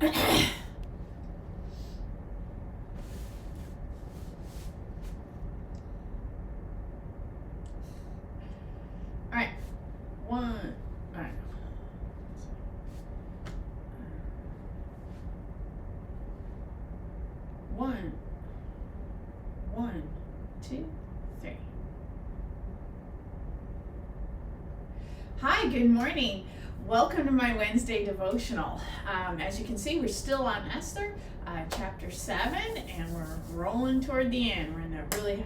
Alright. One. Alright. One. 1, 2, 3. Hi, good morning. Welcome to my Wednesday devotional. As you can see, we're still on Esther, chapter 7, and we're rolling toward the end. We're in a really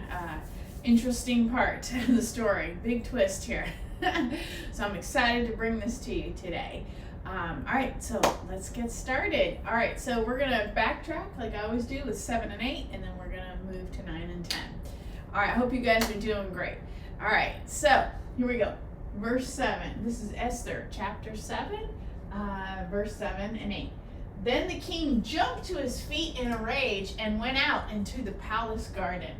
interesting part of the story. Big twist here. So I'm excited to bring this to you today. Alright, so let's get started. Alright, so we're going to backtrack like I always do with 7 and 8, and then we're going to move to 9 and 10. Alright, I hope you guys are doing great. Alright, so here we go. Verse 7. This is Esther, chapter 7, verse 7 and 8. Then the king jumped to his feet in a rage and went out into the palace garden.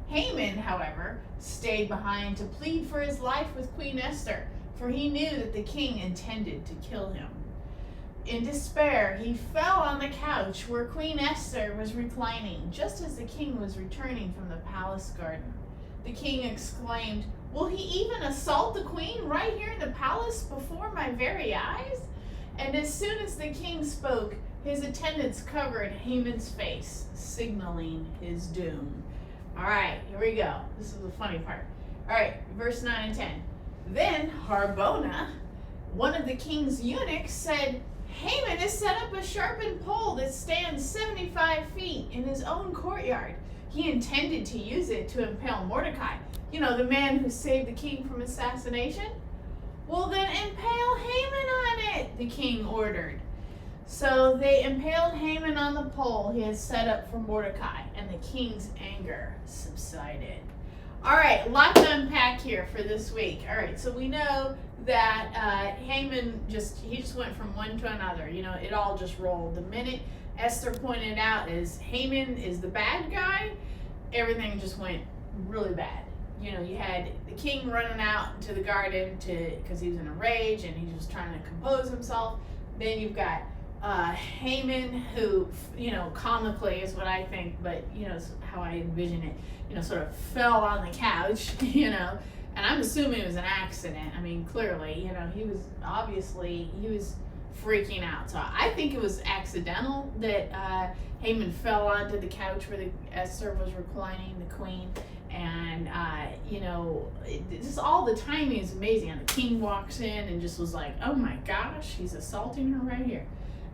Haman, however, stayed behind to plead for his life with Queen Esther, for he knew that the king intended to kill him. In despair, he fell on the couch where Queen Esther was reclining, just as the king was returning from the palace garden. The king exclaimed, "Will he even assault the queen right here in the palace before my very eyes?" And as soon as the king spoke, his attendants covered Haman's face, signaling his doom. All right, here we go. This is the funny part. All right, verse 9 and 10. Then Harbona, one of the king's eunuchs, said, "Haman has set up a sharpened pole that stands 75 feet in his own courtyard. He intended to use it to impale Mordecai, you know, the man who saved the king from assassination. Well, then impale Haman on it," the king ordered. So they impaled Haman on the pole he had set up for Mordecai, and the king's anger subsided. All right, a lot to unpack here for this week. All right, so we know that Haman just went from one to another. You know, it all just rolled. The minute Esther pointed out is Haman is the bad guy, everything just went really bad. You know, you had the king running out to the garden because he was in a rage and he was trying to compose himself. Then you've got Haman, who, you know, comically is what I think, but, you know, how I envision it, you know, sort of fell on the couch, you know, and I'm assuming it was an accident. I mean, clearly, you know, he was freaking out. So I think it was accidental that Haman fell onto the couch where Esther was reclining, the queen. And, you know, just all the timing is amazing. And the king walks in and just was like, oh my gosh, he's assaulting her right here.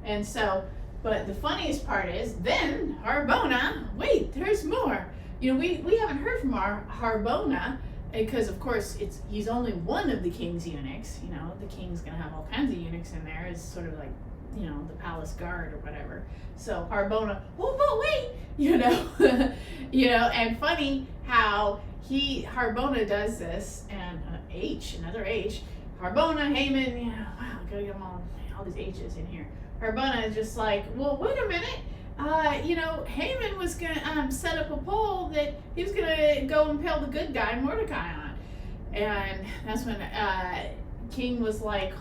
And so, but the funniest part is, then Harbona, wait, there's more. You know, we haven't heard from our Harbona, because of course he's only one of the king's eunuchs. You know, the king's gonna have all kinds of eunuchs in there as sort of like, you know, the palace guard or whatever. So Harbona, oh, but wait, you know, you know, and funny how Harbona does this, and another H, Harbona, Haman, you know, wow, gotta get them all these H's in here. Harbona is just like, well, wait a minute, you know, Haman was gonna set up a pole that he was gonna go impale the good guy Mordecai on, and that's when King was like,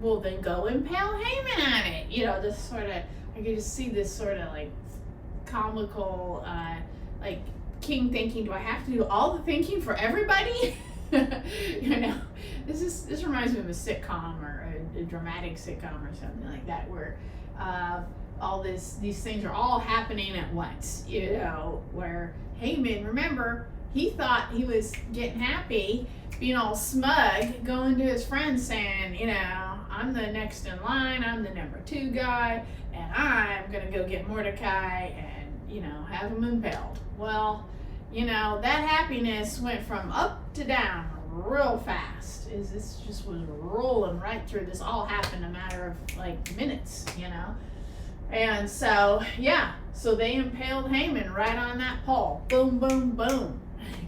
well, then go impale Haman on it. You know, this sort of, I could just see this sort of like comical, like King thinking, do I have to do all the thinking for everybody? You know, this reminds me of a sitcom or a dramatic sitcom or something like that, where all these things are all happening at once. You know, where Haman, remember, he thought he was getting happy, being all smug, going to his friends saying, you know, I'm the next in line, I'm the number 2 guy, and I'm gonna go get Mordecai and, you know, have him impaled. Well, you know, that happiness went from up to down real fast. This just was rolling right through. This all happened in a matter of like minutes, you know. And so, yeah, so they impaled Haman right on that pole. Boom, boom, boom.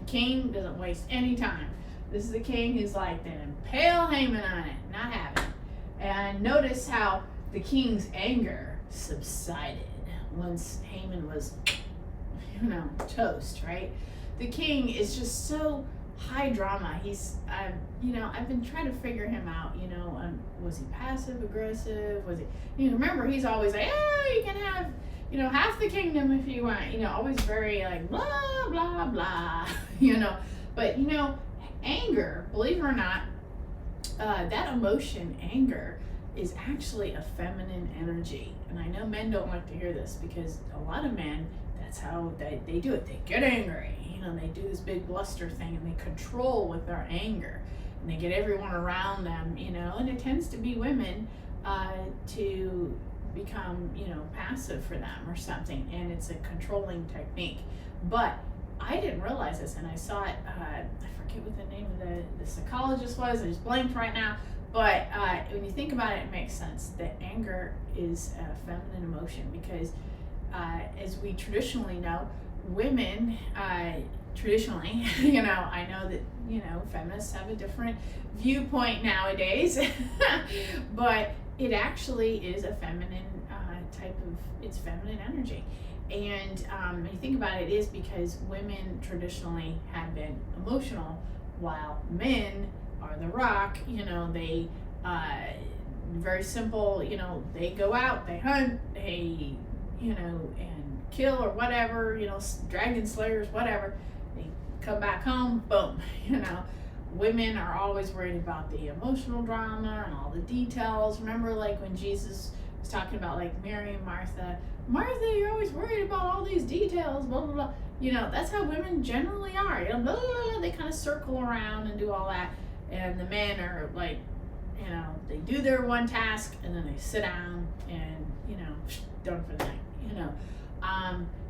King doesn't waste any time. This is the king who's like, then impale Haman on it, not have it. And notice how the king's anger subsided once Haman was, you know, toast, right? The king is just so high drama. He's, I've been trying to figure him out, was he passive aggressive? Was he, remember, he's always like, you can have, half the kingdom if you want, always very like, blah, blah, blah, but, anger, believe it or not, that emotion, anger, is actually a feminine energy. And I know men don't like to hear this because a lot of men, that's how they do it. They get angry, they do this big bluster thing and they control with their anger. And they get everyone around them, and it tends to be women to become, passive for them or something. And it's a controlling technique. But I didn't realize this, and I saw it, I forget what the name of the psychologist was, I just blanked right now. But when you think about it, it makes sense that anger is a feminine emotion because as we traditionally know, women, traditionally, I know that, feminists have a different viewpoint nowadays, but it actually is a feminine it's feminine energy. And when you think about it, it is because women traditionally have been emotional while men are the rock, they, very simple, they go out, they hunt, they, and kill or whatever, dragon slayers, whatever, they come back home, boom, women are always worried about the emotional drama and all the details. Remember, like when Jesus was talking about like Mary and Martha, you're always worried about all these details, blah, blah, blah. That's how women generally are, blah, blah, blah, they kind of circle around and do all that. And the men are like, they do their one task and then they sit down and, done for the night,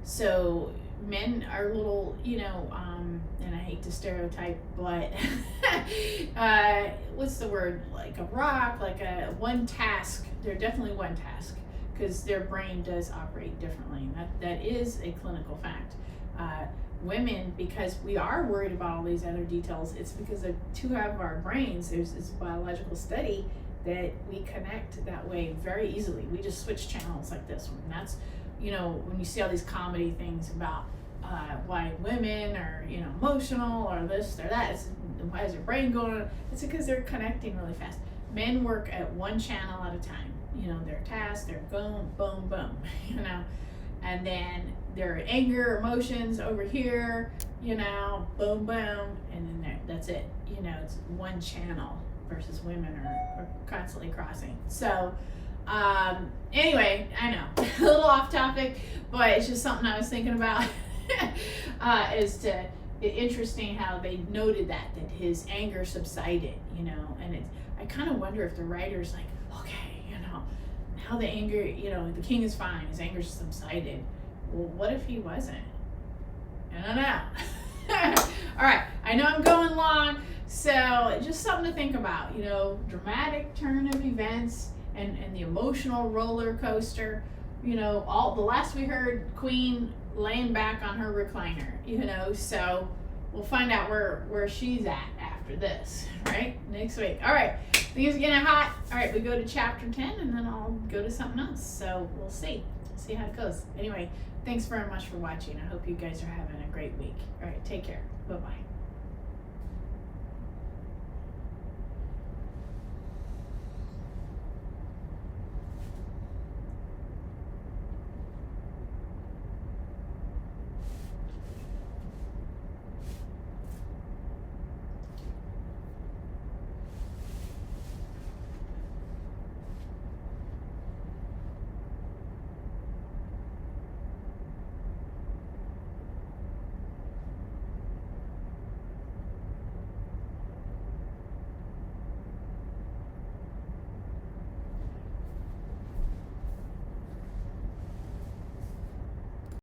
so men are a little, and I hate to stereotype, but what's the word? Like a rock, like a one task. They're definitely one task because their brain does operate differently. That is a clinical fact. Women, because we are worried about all these other details, it's because of two of our brains, there's this biological study that we connect that way very easily. We just switch channels like this one. And that's, when you see all these comedy things about why women are, emotional or this or that, why is your brain going? It's because they're connecting really fast. Men work at one channel at a time. Their tasks, they're boom, boom, boom, and then their anger, emotions over here, boom, boom, and then that's it. It's one channel versus women are constantly crossing. So, anyway, I know, a little off topic, but it's just something I was thinking about. It's interesting how they noted that his anger subsided, and I kind of wonder if the writer's like, okay, now the anger, the king is fine, his anger subsided. Well, what if he wasn't? I don't know. All right, I know I'm going long, so just something to think about, dramatic turn of events and the emotional roller coaster, all the last we heard, Queen laying back on her recliner, so we'll find out where she's at after this, right? Next week. All right, things are getting hot. All right, we go to chapter 10 and then I'll go to something else. So we'll see how it goes. Anyway, thanks very much for watching. I hope you guys are having a great week. All right, take care. Bye-bye.